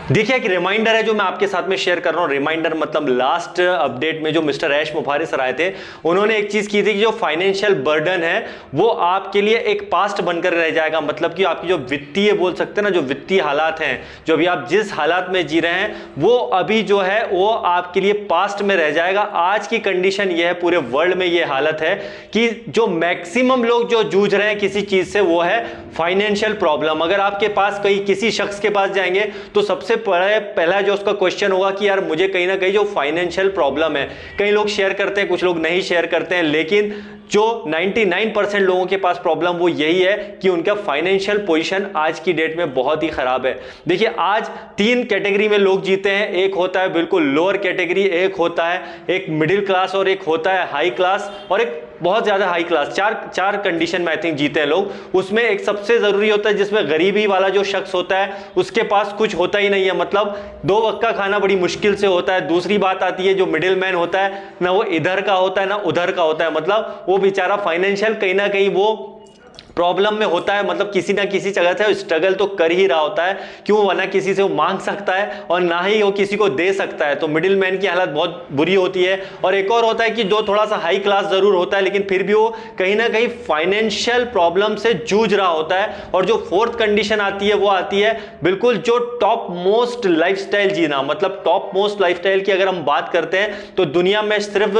देखिए एक रिमाइंडर है जो मैं आपके साथ में शेयर कर रहा हूं। रिमाइंडर मतलब लास्ट अपडेट में जो मिस्टर ऐश मुफारी सर आए थे, उन्होंने एक चीज की थी कि जो फाइनेंशियल बर्डन है वो आपके लिए एक पास्ट बनकर रह जाएगा। मतलब कि आपकी जो वित्तीय बोल सकते हैं ना, जो वित्तीय हालात हैं, जो अभी आप जिस हालात में जी रहे हैं वो अभी जो है वो आपके लिए पास्ट में रह जाएगा। आज की कंडीशन ये है, पूरे वर्ल्ड में ये हालत है कि जो मैक्सिमम लोग जो जूझ रहे हैं किसी चीज से वो है फाइनेंशियल प्रॉब्लम। अगर आपके पास कहीं किसी शख्स के पास जाएंगे तो सबसे पहला जो उसका क्वेश्चन होगा कि यार मुझे कहीं ना कहीं जो फाइनेंशियल प्रॉब्लम है, कई लोग शेयर करते हैं, कुछ लोग नहीं शेयर करते हैं, लेकिन जो 99% लोगों के पास प्रॉब्लम वो यही है कि उनका फाइनेंशियल पोजीशन आज की डेट में बहुत ही खराब है। देखिए आज 3 कैटेगरी में लोग जीते हैं। एक होता है बिल्कुल लोअर कैटेगरी, एक होता है एक मिडिल क्लास और एक होता है हाई क्लास और एक बहुत ज्यादा हाई क्लास। चार कंडीशन में आई थिंक जीते हैं लोग। उसमें एक सबसे जरूरी होता है जिसमें गरीबी वाला जो शख्स होता है उसके पास कुछ होता ही नहीं है, मतलब 2 वक्त का खाना बड़ी मुश्किल से होता है। दूसरी बात आती है जो मिडिल मैन होता है, ना वो इधर का होता है ना उधर का होता है, मतलब वो बेचारा फाइनेंशियल कहीं ना कहीं वो प्रॉब्लम में होता है, मतलब किसी ना किसी जगह से स्ट्रगल तो कर ही रहा होता है। क्यों? वरना किसी से वो मांग सकता है और ना ही वो किसी को दे सकता है। तो मिडिल मैन की हालत बहुत बुरी होती है। और एक और होता है कि जो थोड़ा सा हाई क्लास जरूर होता है लेकिन फिर भी वो कहीं ना कहीं फाइनेंशियल प्रॉब्लम से जूझ रहा होता है। और जो 4th कंडीशन आती है वो आती है बिल्कुल जो टॉप मोस्ट लाइफस्टाइल जीना। मतलब टॉप मोस्ट लाइफस्टाइल की अगर हम बात करते हैं तो दुनिया में सिर्फ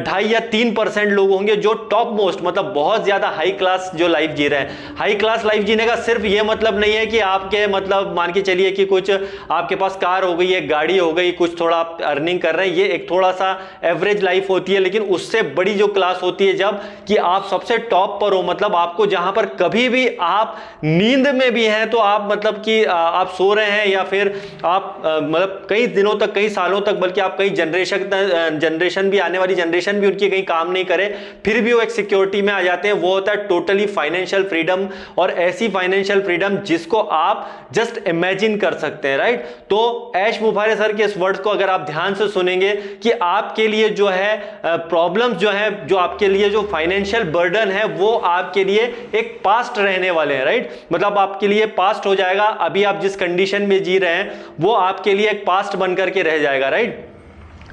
2.5 या 3% लोग होंगे जो टॉप मोस्ट मतलब बहुत ज्यादा हाई क्लास जो लाइफ जी रहे हैं। हाई क्लास लाइफ जीने का सिर्फ ये मतलब नहीं है कि आपके मतलब मान के चलिए कि कुछ आपके पास कार हो गई, एक गाड़ी हो गई, कुछ थोड़ा आप अर्निंग कर रहे हैं, ये एक थोड़ा सा एवरेज लाइफ होती है। लेकिन उससे बड़ी जो क्लास होती है जब कि आप सबसे टॉप पर हो, मतलब आपको जहां पर कभी भी आप नींद में भी हैं तो आप मतलब कि आप सो रहे हैं या फिर आप मतलब कई दिनों तक, कई सालों तक, बल्कि आप कई जनरेशन भी, आने वाली जनरेशन भी उनकी कहीं काम नहीं करे फिर भी वो एक सिक्योरिटी में आ जाते हैं। वो होता है टोटली फाइनेंशियल फ्रीडम। और ऐसी फाइनेंशियल फ्रीडम जिसको आप जस्ट इमेजिन कर सकते हैं, राइट। तो ऐश मुफारी सर के इस वर्ड्स को अगर आप ध्यान से सुनेंगे कि आपके लिए जो है प्रॉब्लम्स जो है, जो आपके लिए जो फाइनेंशियल बर्डन है वो आपके लिए एक पास्ट रहने वाले हैं, राइट। मतलब आपके लिए पास्ट हो जाएगा। अभी आप जिस कंडीशन में जी रहे हैं वो आपके लिए एक पास्ट बनकर के रह जाएगा, राइट।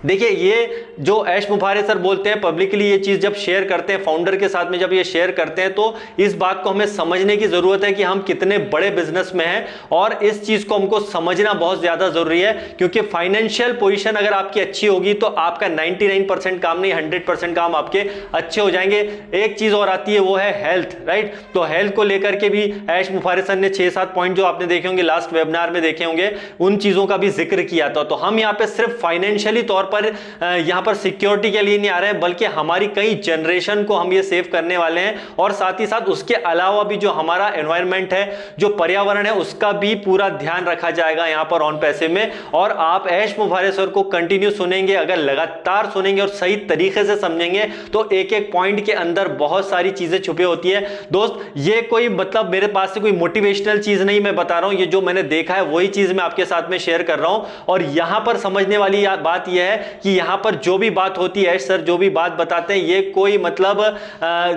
देखिए ये जो ऐश मुफारी सर बोलते हैं, पब्लिकली ये चीज जब शेयर करते हैं, फाउंडर के साथ में जब ये शेयर करते हैं, तो इस बात को हमें समझने की जरूरत है कि हम कितने बड़े बिजनेस में हैं और इस चीज को हमको समझना बहुत ज्यादा जरूरी है। क्योंकि फाइनेंशियल पोजीशन अगर आपकी अच्छी होगी तो आपका 99% काम नहीं 100% काम आपके अच्छे हो जाएंगे। एक चीज और आती है वो है हेल्थ, राइट। तो हेल्थ को लेकर के भी ऐश मुफारी सर ने 6-7 पॉइंट जो आपने देखे होंगे लास्ट वेबिनार में देखे होंगे, उन चीजों का भी जिक्र किया था। तो हम यहाँ पे सिर्फ फाइनेंशियली तौर पर यहां पर सिक्योरिटी के लिए नहीं आ रहे हैं, बल्कि हमारी कई जनरेशन को हम ये सेव करने वाले हैं। और साथ ही साथ उसके अलावा भी जो हमारा एनवायरनमेंट है, जो पर्यावरण है, उसका भी पूरा ध्यान रखा जाएगा यहां पर ऑन पैसिव में। और आप ऐश मुफारी सर को कंटिन्यू सुनेंगे, अगर लगातार सुनेंगे और सही तरीके से समझेंगे तो एक एक पॉइंट के अंदर बहुत सारी चीजें छुपी होती है। दोस्त ये कोई मतलब मेरे पास से कोई मोटिवेशनल चीज नहीं मैं बता रहा हूं, ये जो मैंने देखा है वही चीज मैं आपके साथ में शेयर कर रहा हूं। और यहां पर समझने वाली बात यह है कि यहां पर जो भी बात होती है, सर जो भी बात बताते हैं, ये कोई मतलब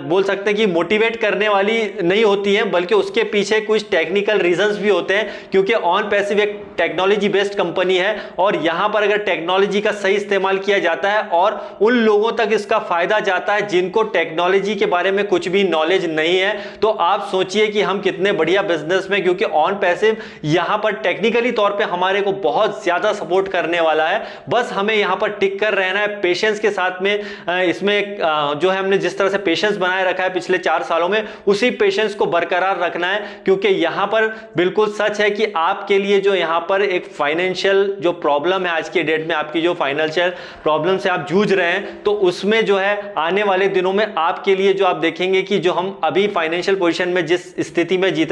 बोल सकते हैं कि मोटिवेट करने वाली नहीं होती है, बल्कि उसके पीछे कुछ टेक्निकल रीजंस भी होते हैं। क्योंकि ऑन पैसिव एक टेक्नोलॉजी बेस्ड कंपनी है और यहां पर अगर टेक्नोलॉजी का सही इस्तेमाल किया जाता है और उन लोगों तक इसका फायदा जाता है जिनको टेक्नोलॉजी के बारे में कुछ भी नॉलेज नहीं है, तो आप सोचिए कि हम कितने बढ़िया बिजनेस में। क्योंकि ऑन पैसिव यहां पर टेक्निकली तौर पे हमारे को बहुत ज्यादा सपोर्ट करने वाला है। बस हमें यहां पर टिक कर रहना है पेशेंस के साथ में। इसमें जो है हमने जिस तरह से पेशेंस बनाए रखा है पिछले 4 सालों में, उसी पेशेंस को बरकरार रखना है। क्योंकि यहां पर बिल्कुल सच है कि आपके लिए जो यहां पर एक फाइनेंशियल जो प्रॉब्लम है आज के डेट में, आपकी जो फाइनेंशियल प्रॉब्लम से आप जूझ रहे हैं, तो उसमें जो है आने वाले दिनों में आपके लिए जो आप देखेंगे कि जो हम अभी फाइनेंशियल पोजीशन में जिस स्थिति में जी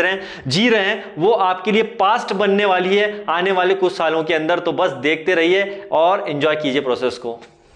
रहे हैं वो आपके लिए पास्ट बनने वाली है आने वाले कुछ सालों के अंदर। तो बस देखते रहिए और एंजॉय कीजिए प्रोसेस को।